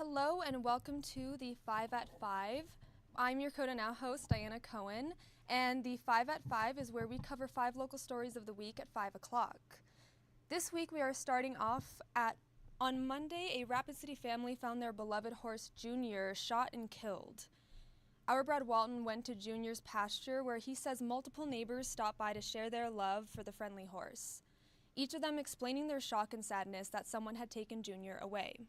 Hello and welcome to the 5 at 5. I'm your KOTA Now host, Diana Cohen, and the 5 at 5 is where we cover 5 local stories of the week at 5 o'clock. This week we are starting off on Monday, a Rapid City family found their beloved horse Junior shot and killed. Our Brad Walton went to Junior's pasture where he says multiple neighbors stopped by to share their love for the friendly horse, each of them explaining their shock and sadness that someone had taken Junior away.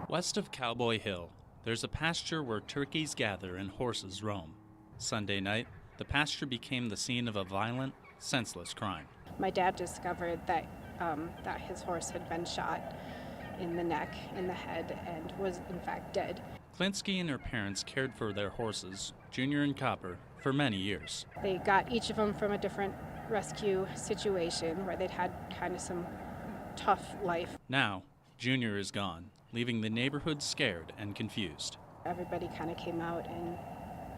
West of Cowboy Hill, there's a pasture where turkeys gather and horses roam. Sunday night, the pasture became the scene of a violent, senseless crime. My dad discovered that his horse had been shot in the neck, in the head, and was in fact dead. Klinsky and her parents cared for their horses, Junior and Copper, for many years. They got each of them from a different rescue situation where they'd had kind of some tough life. Now, Junior is gone, leaving the neighborhood scared and confused. Everybody kind of came out and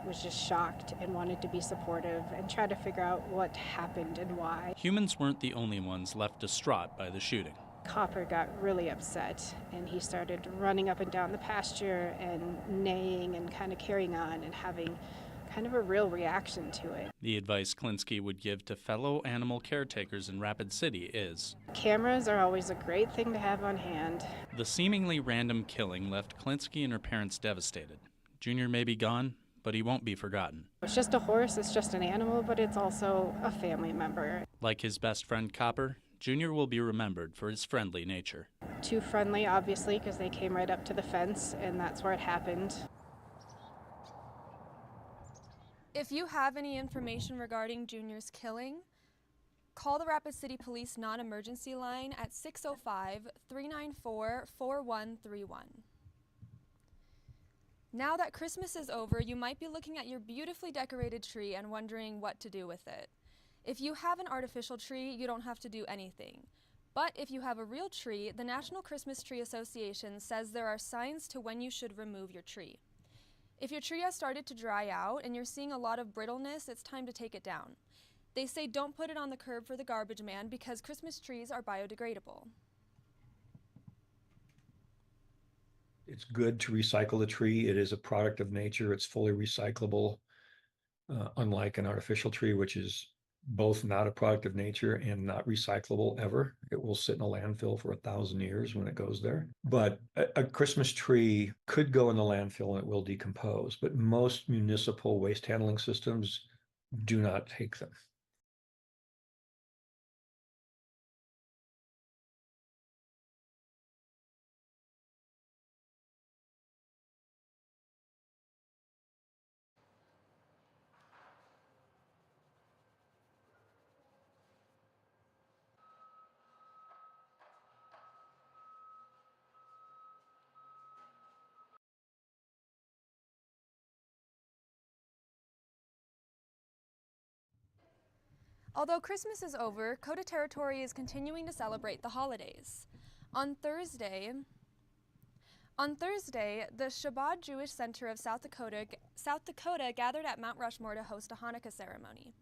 was just shocked and wanted to be supportive and try to figure out what happened and why. Humans weren't the only ones left distraught by the shooting. Copper got really upset and he started running up and down the pasture and neighing and kind of carrying on and having kind of a real reaction to it. The advice Klinsky would give to fellow animal caretakers in Rapid City is, cameras are always a great thing to have on hand. The seemingly random killing left Klinsky and her parents devastated. Junior may be gone, but he won't be forgotten. It's just a horse, it's just an animal, but it's also a family member. Like his best friend Copper, Junior will be remembered for his friendly nature. Too friendly, obviously, because they came right up to the fence, and that's where it happened. If you have any information regarding Junior's killing, call the Rapid City Police non-emergency line at 605-394-4131. Now that Christmas is over, you might be looking at your beautifully decorated tree and wondering what to do with it. If you have an artificial tree, you don't have to do anything. But if you have a real tree, the National Christmas Tree Association says there are signs to when you should remove your tree. If your tree has started to dry out and you're seeing a lot of brittleness, it's time to take it down. They say don't put it on the curb for the garbage man because Christmas trees are biodegradable. It's good to recycle the tree. It is a product of nature. It's fully recyclable, unlike an artificial tree, which is both not a product of nature and not recyclable ever. It will sit in a landfill for 1,000 years when it goes there. But a Christmas tree could go in the landfill and it will decompose, but most municipal waste handling systems do not take them. Although Christmas is over, KOTA territory is continuing to celebrate the holidays. On Thursday, the Shabbat Jewish Center of South Dakota gathered at Mount Rushmore to host a Hanukkah ceremony.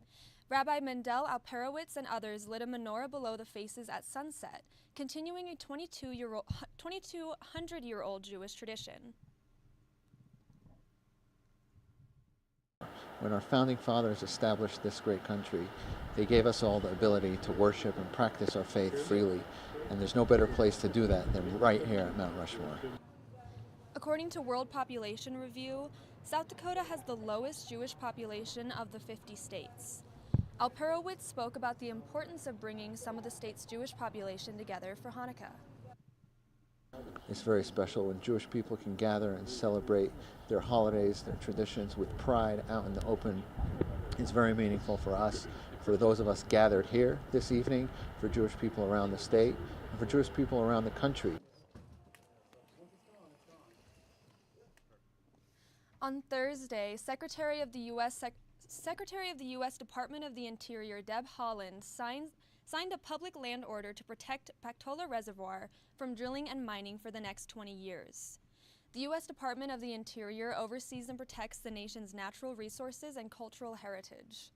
Rabbi Mendel Alperowitz and others lit a menorah below the faces at sunset, continuing a 2,200-year-old Jewish tradition. When our founding fathers established this great country, they gave us all the ability to worship and practice our faith freely, and there's no better place to do that than right here at Mount Rushmore. According to World Population Review, South Dakota has the lowest Jewish population of the 50 states. Alperowitz spoke about the importance of bringing some of the state's Jewish population together for Hanukkah. It's very special when Jewish people can gather and celebrate their holidays, their traditions with pride out in the open. It's very meaningful for us, for those of us gathered here this evening, for Jewish people around the state, and for Jewish people around the country. On Thursday, Secretary of the U.S. Department of the Interior, Deb Haaland, signed a public land order to protect Pactola Reservoir from drilling and mining for the next 20 years. The U.S. Department of the Interior oversees and protects the nation's natural resources and cultural heritage.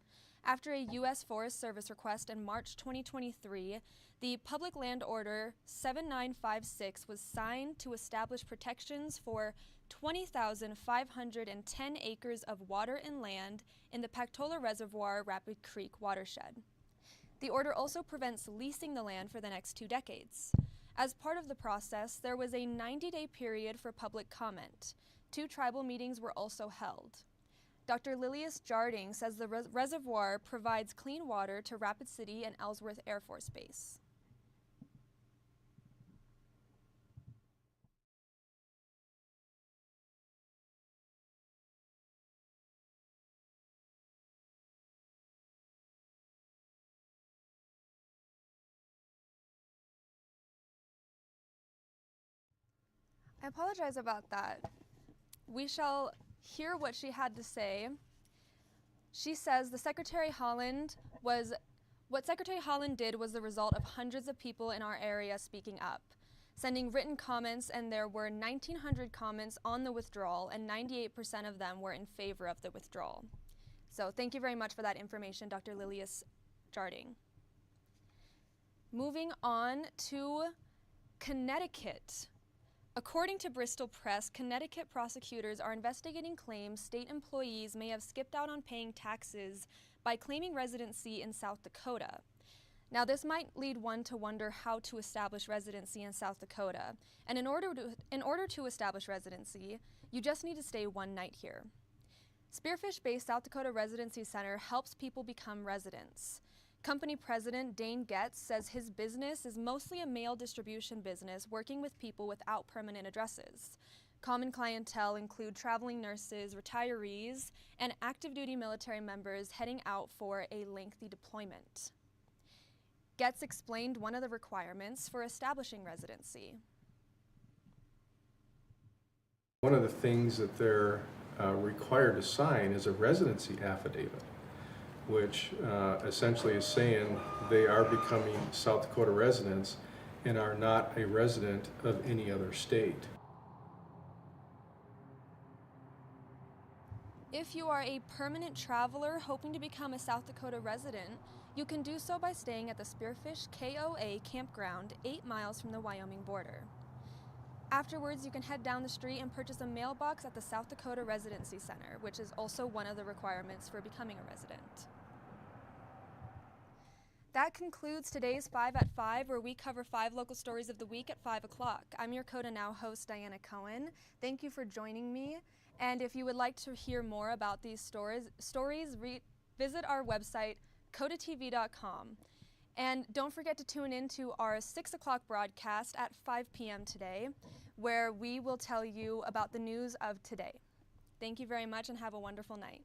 After a U.S. Forest Service request in March 2023, the Public Land Order 7956 was signed to establish protections for 20,510 acres of water and land in the Pactola Reservoir Rapid Creek watershed. The order also prevents leasing the land for the next 2 decades. As part of the process, there was a 90-day period for public comment. 2 tribal meetings were also held. Dr. Lilius Jarding says the reservoir provides clean water to Rapid City and Ellsworth Air Force Base. I apologize about that. We shall hear what she had to say. She says what Secretary Holland did was the result of hundreds of people in our area speaking up, sending written comments, and there were 1,900 comments on the withdrawal, and 98% of them were in favor of the withdrawal. So thank you very much for that information, Dr. Lilius Jarding. Moving on to Connecticut. According to Bristol Press, Connecticut prosecutors are investigating claims state employees may have skipped out on paying taxes by claiming residency in South Dakota. Now, this might lead one to wonder how to establish residency in South Dakota. And in order to establish residency, you just need to stay 1 night here. Spearfish-based South Dakota Residency Center helps people become residents. Company president Dane Getz says his business is mostly a mail distribution business working with people without permanent addresses. Common clientele include traveling nurses, retirees, and active duty military members heading out for a lengthy deployment. Getz explained one of the requirements for establishing residency. One of the things that they're required to sign is a residency affidavit, which essentially is saying they are becoming South Dakota residents and are not a resident of any other state. If you are a permanent traveler hoping to become a South Dakota resident, you can do so by staying at the Spearfish KOA campground 8 miles from the Wyoming border. Afterwards, you can head down the street and purchase a mailbox at the South Dakota Residency Center, which is also one of the requirements for becoming a resident. That concludes today's 5 at 5, where we cover 5 local stories of the week at 5 o'clock. I'm your KOTA Now host, Diana Cohen. Thank you for joining me. And if you would like to hear more about these stories, visit our website, kotatv.com. And don't forget to tune in to our 6 o'clock broadcast at 5 p.m. today, where we will tell you about the news of today. Thank you very much and have a wonderful night.